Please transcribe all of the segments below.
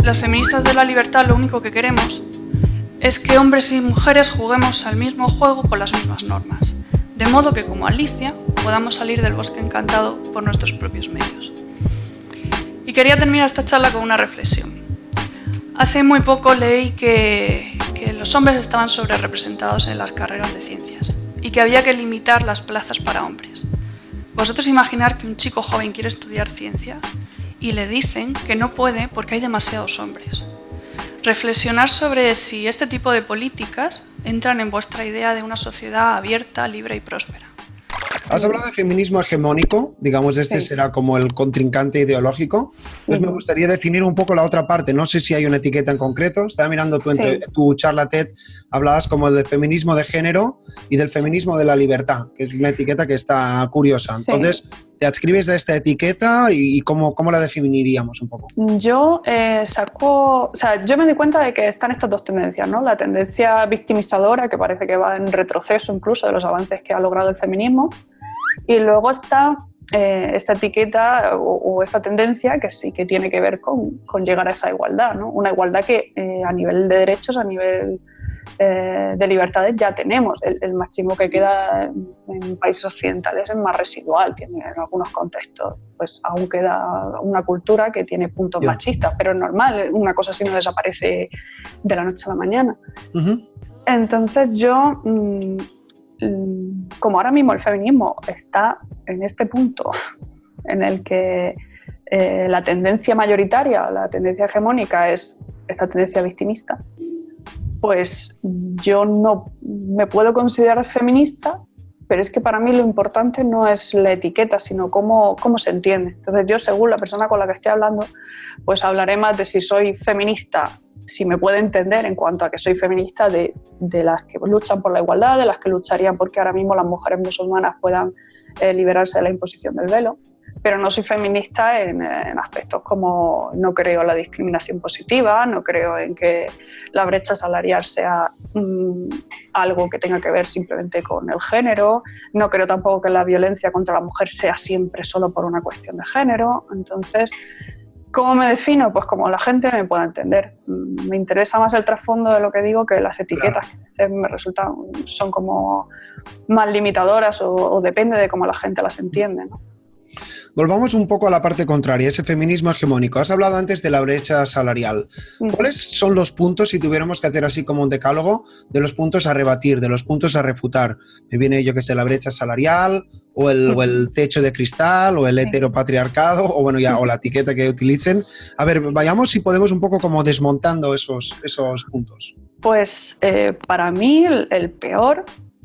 Las feministas de la libertad lo único que queremos es que hombres y mujeres juguemos al mismo juego con las mismas normas, de modo que, como Alicia, podamos salir del bosque encantado por nuestros propios medios. Y quería terminar esta charla con una reflexión. Hace muy poco leí que los hombres estaban sobrerepresentados en las carreras de ciencias y que había que limitar las plazas para hombres. Vosotros imaginar que un chico joven quiere estudiar ciencia y le dicen que no puede porque hay demasiados hombres. Reflexionar sobre si este tipo de políticas entran en vuestra idea de una sociedad abierta, libre y próspera. Has hablado de feminismo hegemónico, digamos, este sí. Será como el contrincante ideológico. Entonces me gustaría definir un poco la otra parte. No sé si hay una etiqueta en concreto. Estaba mirando tu charla TED, hablabas como del feminismo de género y del feminismo de la libertad, que es una etiqueta que está curiosa. Entonces, ¿te adscribes a esta etiqueta y cómo la definiríamos un poco? Yo yo me di cuenta de que están estas dos tendencias, ¿no? La tendencia victimizadora, que parece que va en retroceso incluso de los avances que ha logrado el feminismo, y luego está esta etiqueta o esta tendencia que sí que tiene que ver con llegar a esa igualdad, ¿no? Una igualdad que a nivel de derechos, a nivel de libertades ya tenemos. El machismo que queda en países occidentales es más residual, tiene en algunos contextos, pues aún queda una cultura que tiene puntos machistas, pero es normal, una cosa así no desaparece de la noche a la mañana. Entonces yo, como ahora mismo el feminismo está en este punto en el que la tendencia mayoritaria, la tendencia hegemónica es esta tendencia victimista, pues yo no me puedo considerar feminista, pero es que para mí lo importante no es la etiqueta, sino cómo se entiende. Entonces yo, según la persona con la que esté hablando, pues hablaré más de si soy feminista, si me puede entender en cuanto a que soy feminista de las que luchan por la igualdad, de las que lucharían porque ahora mismo las mujeres musulmanas puedan liberarse de la imposición del velo. Pero no soy feminista en aspectos como no creo en la discriminación positiva, no creo en que la brecha salarial sea algo que tenga que ver simplemente con el género, no creo tampoco que la violencia contra la mujer sea siempre solo por una cuestión de género. Entonces, ¿cómo me defino? Pues como la gente me pueda entender. Me interesa más el trasfondo de lo que digo que las etiquetas. Claro. Me resultan, son como más limitadoras o depende de cómo la gente las entiende, ¿no? Volvamos un poco a la parte contraria, ese feminismo hegemónico. Has hablado antes de la brecha salarial. ¿Cuáles son los puntos, si tuviéramos que hacer así como un decálogo, de los puntos a rebatir, de los puntos a refutar? Me viene, yo que sé, la brecha salarial, o el techo de cristal, o el heteropatriarcado, o bueno, o la etiqueta que utilicen. A ver, vayamos si podemos un poco como desmontando esos puntos. Pues para mí el peor,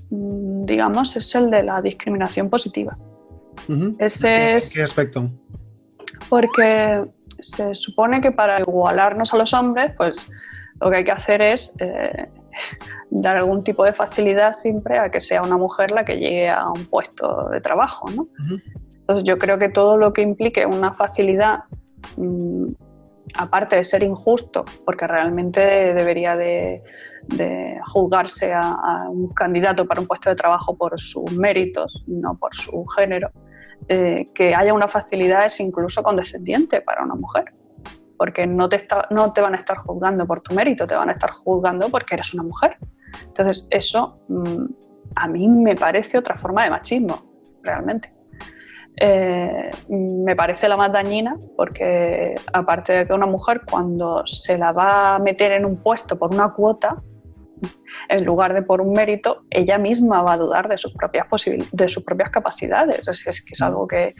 digamos, es el de la discriminación positiva. Ese es, ¿qué aspecto? Porque se supone que para igualarnos a los hombres, pues lo que hay que hacer es dar algún tipo de facilidad siempre a que sea una mujer la que llegue a un puesto de trabajo, ¿no? Entonces yo creo que todo lo que implique una facilidad, aparte de ser injusto, porque realmente debería de juzgarse a un candidato para un puesto de trabajo por sus méritos, no por su género, que haya una facilidad es incluso condescendiente para una mujer, porque no te van a estar juzgando por tu mérito, te van a estar juzgando porque eres una mujer. Entonces eso a mí me parece otra forma de machismo, realmente. Me parece la más dañina porque aparte de que una mujer cuando se la va a meter en un puesto por una cuota, en lugar de por un mérito, ella misma va a dudar de sus propias capacidades. Es que es algo que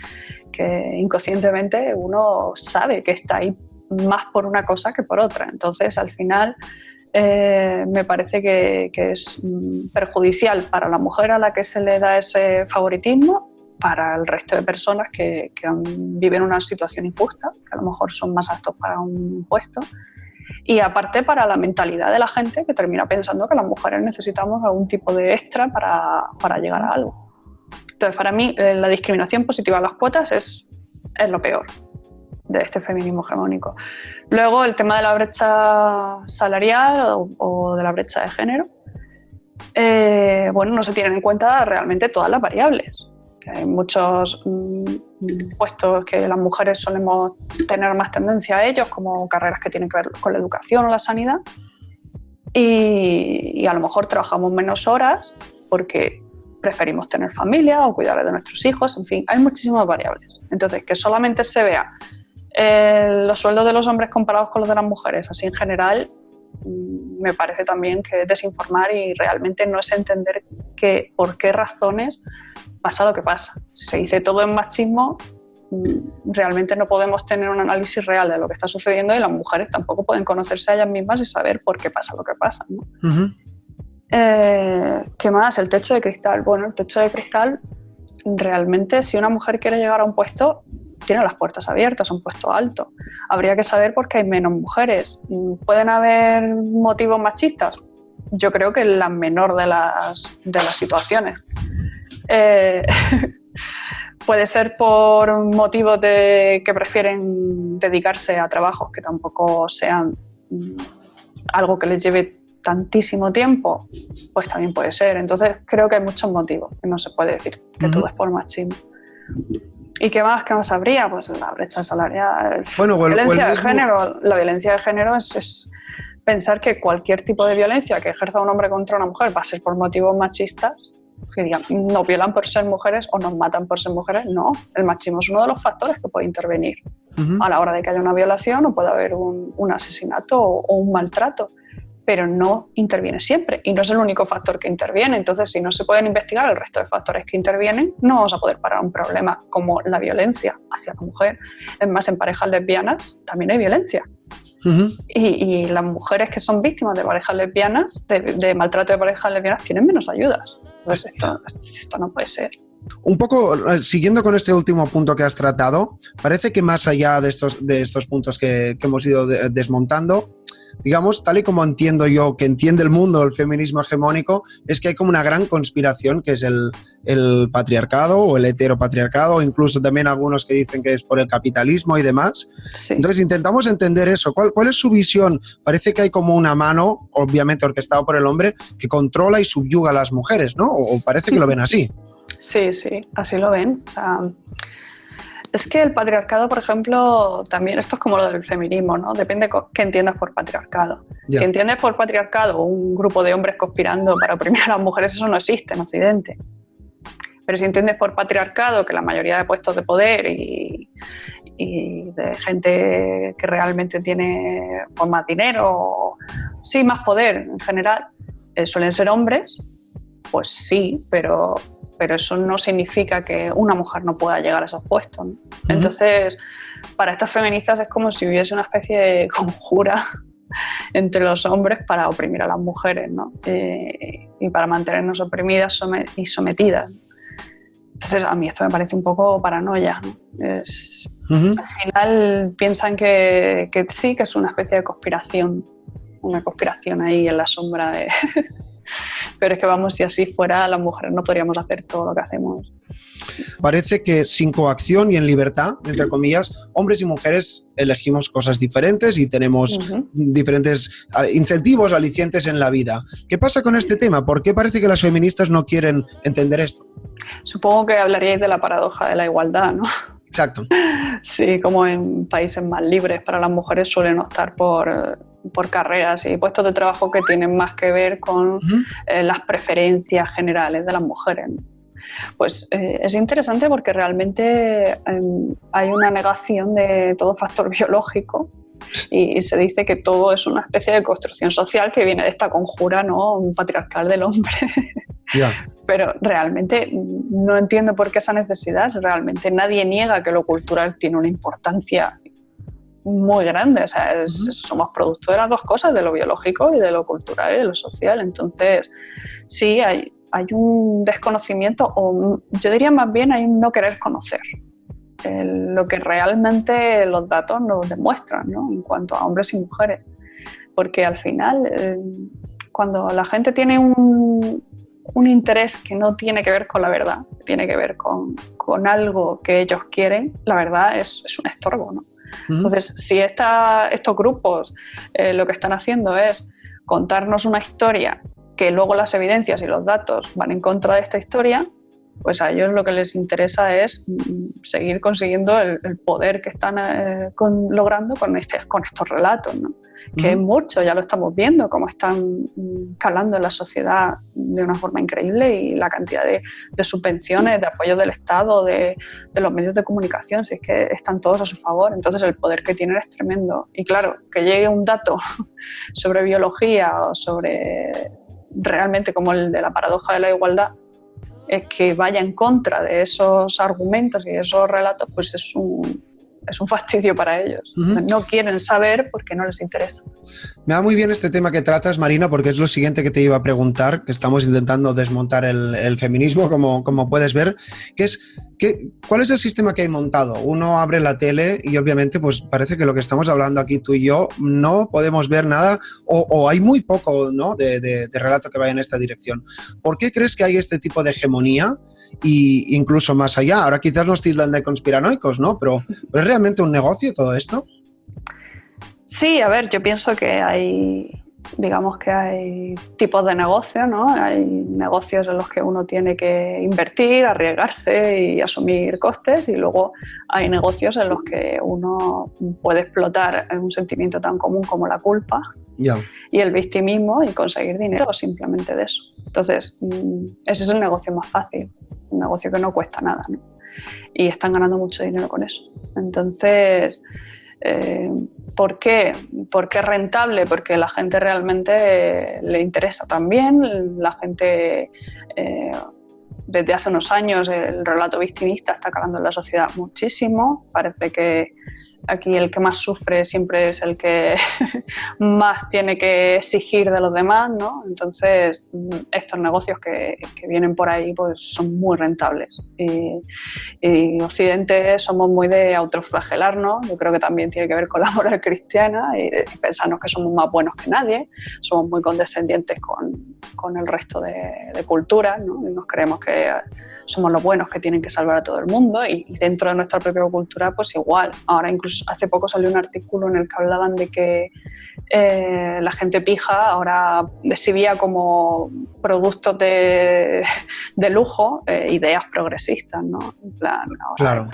inconscientemente uno sabe que está ahí más por una cosa que por otra. Entonces, al final, me parece que es perjudicial para la mujer a la que se le da ese favoritismo, para el resto de personas que viven una situación injusta, que a lo mejor son más aptos para un puesto. Y aparte para la mentalidad de la gente que termina pensando que las mujeres necesitamos algún tipo de extra para llegar a algo. Entonces, para mí, la discriminación positiva a las cuotas es lo peor de este feminismo hegemónico. Luego, el tema de la brecha salarial o de la brecha de género, no se tienen en cuenta realmente todas las variables. Que hay muchos puestos que las mujeres solemos tener más tendencia a ellos, como carreras que tienen que ver con la educación o la sanidad, y a lo mejor trabajamos menos horas porque preferimos tener familia o cuidar de nuestros hijos, en fin, hay muchísimas variables. Entonces, que solamente se vea los sueldos de los hombres comparados con los de las mujeres, así en general, me parece también que es desinformar y realmente no es entender por qué razones pasa lo que pasa. Si se dice todo en machismo, realmente no podemos tener un análisis real de lo que está sucediendo y las mujeres tampoco pueden conocerse a ellas mismas y saber por qué pasa lo que pasa, ¿no? Uh-huh. ¿Qué más? El techo de cristal. Bueno, el techo de cristal, realmente, si una mujer quiere llegar a un puesto, tiene las puertas abiertas, un puesto alto. Habría que saber por qué hay menos mujeres. ¿Pueden haber motivos machistas? Yo creo que la menor de las situaciones. Puede ser por motivos de que prefieren dedicarse a trabajos que tampoco sean algo que les lleve tantísimo tiempo, pues también puede ser. Entonces creo que hay muchos motivos, que no se puede decir que todo es por machismo. ¿Y qué más habría? Pues la brecha salarial. Bueno, la violencia de género es pensar que cualquier tipo de violencia que ejerza un hombre contra una mujer va a ser por motivos machistas, que digan, nos violan por ser mujeres o nos matan por ser mujeres. No, el machismo es uno de los factores que puede intervenir a la hora de que haya una violación o puede haber un asesinato o un maltrato, pero no interviene siempre y no es el único factor que interviene. Entonces, si no se pueden investigar el resto de factores que intervienen, no vamos a poder parar un problema como la violencia hacia la mujer. Es más, en parejas lesbianas también hay violencia. Uh-huh. Y las mujeres que son víctimas de parejas lesbianas, de maltrato de parejas lesbianas, tienen menos ayudas. Entonces, esto no puede ser. Un poco, siguiendo con este último punto que has tratado, parece que más allá de estos puntos que hemos ido desmontando, digamos, tal y como entiendo yo, que entiende el mundo el feminismo hegemónico, es que hay como una gran conspiración que es el patriarcado o el heteropatriarcado, incluso también algunos que dicen que es por el capitalismo y demás. Sí. Entonces intentamos entender eso. ¿Cuál es su visión? Parece que hay como una mano, obviamente orquestada por el hombre, que controla y subyuga a las mujeres, ¿no? O parece que lo ven así. Sí, así lo ven. O sea, es que el patriarcado, por ejemplo, también, esto es como lo del feminismo, ¿no? Depende qué entiendas por patriarcado. Yeah. Si entiendes por patriarcado un grupo de hombres conspirando para oprimir a las mujeres, eso no existe en Occidente. Pero si entiendes por patriarcado que la mayoría de puestos de poder y de gente que realmente tiene pues, más dinero, sí, más poder en general, suelen ser hombres, pues sí, pero eso no significa que una mujer no pueda llegar a esos puestos, ¿no? Uh-huh. Entonces, para estas feministas es como si hubiese una especie de conjura entre los hombres para oprimir a las mujeres, ¿no? Y para mantenernos oprimidas y sometidas. Entonces, a mí esto me parece un poco paranoia, ¿no? Uh-huh. Al final piensan que sí, que es una especie de conspiración, una conspiración ahí en la sombra de... Pero es que vamos, si así fuera, las mujeres no podríamos hacer todo lo que hacemos. Parece que sin coacción y en libertad, entre comillas, hombres y mujeres elegimos cosas diferentes y tenemos diferentes incentivos, alicientes en la vida. ¿Qué pasa con este tema? ¿Por qué parece que las feministas no quieren entender esto? Supongo que hablaríais de la paradoja de la igualdad, ¿no? Exacto. Sí, como en países más libres para las mujeres suelen optar por carreras y puestos de trabajo que tienen más que ver con las preferencias generales de las mujeres, ¿no? Pues es interesante porque realmente hay una negación de todo factor biológico y se dice que todo es una especie de construcción social que viene de esta conjura, ¿no? Patriarcal del hombre. Yeah. Pero realmente no entiendo por qué esa necesidad. Realmente nadie niega que lo cultural tiene una importancia muy grande. O sea, somos producto de las dos cosas, de lo biológico y de lo cultural y de lo social. Entonces, sí, hay un desconocimiento, o yo diría más bien hay un no querer conocer lo que realmente los datos nos demuestran, ¿no? En cuanto a hombres y mujeres. Porque al final, cuando la gente tiene un interés que no tiene que ver con la verdad, tiene que ver con algo que ellos quieren, la verdad es un estorbo, ¿no? Entonces, si estos grupos lo que están haciendo es contarnos una historia que luego las evidencias y los datos van en contra de esta historia, pues a ellos lo que les interesa es seguir consiguiendo el poder que están logrando con estos relatos, ¿no? Que es mucho, ya lo estamos viendo, cómo están calando en la sociedad de una forma increíble, y la cantidad de subvenciones, de apoyo del Estado, de los medios de comunicación, si es que están todos a su favor. Entonces el poder que tienen es tremendo. Y claro, que llegue un dato sobre biología o sobre realmente como el de la paradoja de la igualdad, es que vaya en contra de esos argumentos y de esos relatos, pues es un fastidio para ellos. No quieren saber porque no les interesa. Me va muy bien este tema que tratas, Marina, porque es lo siguiente que te iba a preguntar, que estamos intentando desmontar el feminismo, como puedes ver, que es ¿cuál es el sistema que hay montado? Uno abre la tele y obviamente pues parece que lo que estamos hablando aquí tú y yo no podemos ver nada, o hay muy poco, ¿no?, de relato que vaya en esta dirección. ¿Por qué crees que hay este tipo de hegemonía? Y incluso más allá, ahora quizás nos tildan de conspiranoicos, ¿no? Pero ¿es realmente un negocio todo esto? Sí, a ver, yo pienso que hay tipos de negocios, ¿no? Hay negocios en los que uno tiene que invertir, arriesgarse y asumir costes, y luego hay negocios en los que uno puede explotar un sentimiento tan común como la culpa y el victimismo y conseguir dinero simplemente de eso. Entonces, ese es el negocio más fácil, un negocio que no cuesta nada, ¿no? Y están ganando mucho dinero con eso. Entonces, ¿por qué? ¿Por qué es rentable? Porque a la gente realmente le interesa también. La gente, desde hace unos años, el relato victimista está calando en la sociedad muchísimo. Parece que aquí el que más sufre siempre es el que más tiene que exigir de los demás, ¿no? Entonces, estos negocios que vienen por ahí pues son muy rentables. Y Occidente somos muy de autoflagelarnos. Yo creo que también tiene que ver con la moral cristiana y pensarnos que somos más buenos que nadie. Somos muy condescendientes con el resto de culturas, ¿no? Y nos creemos que somos los buenos que tienen que salvar a todo el mundo, y dentro de nuestra propia cultura pues igual. Ahora incluso hace poco salió un artículo en el que hablaban de que la gente pija ahora exhibía como productos de lujo ideas progresistas, ¿no? En plan, ahora, claro,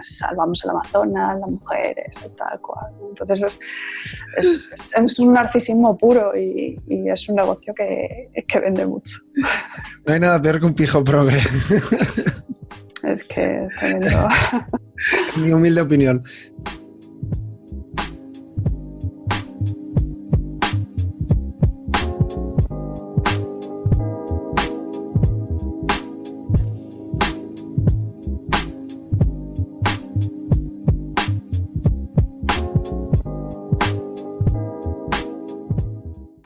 salvamos el Amazonas, las mujeres, tal cual. Entonces es un narcisismo puro y es un negocio que vende mucho. No hay nada peor que un pijo progre. Es que es tremendo. Mi humilde opinión.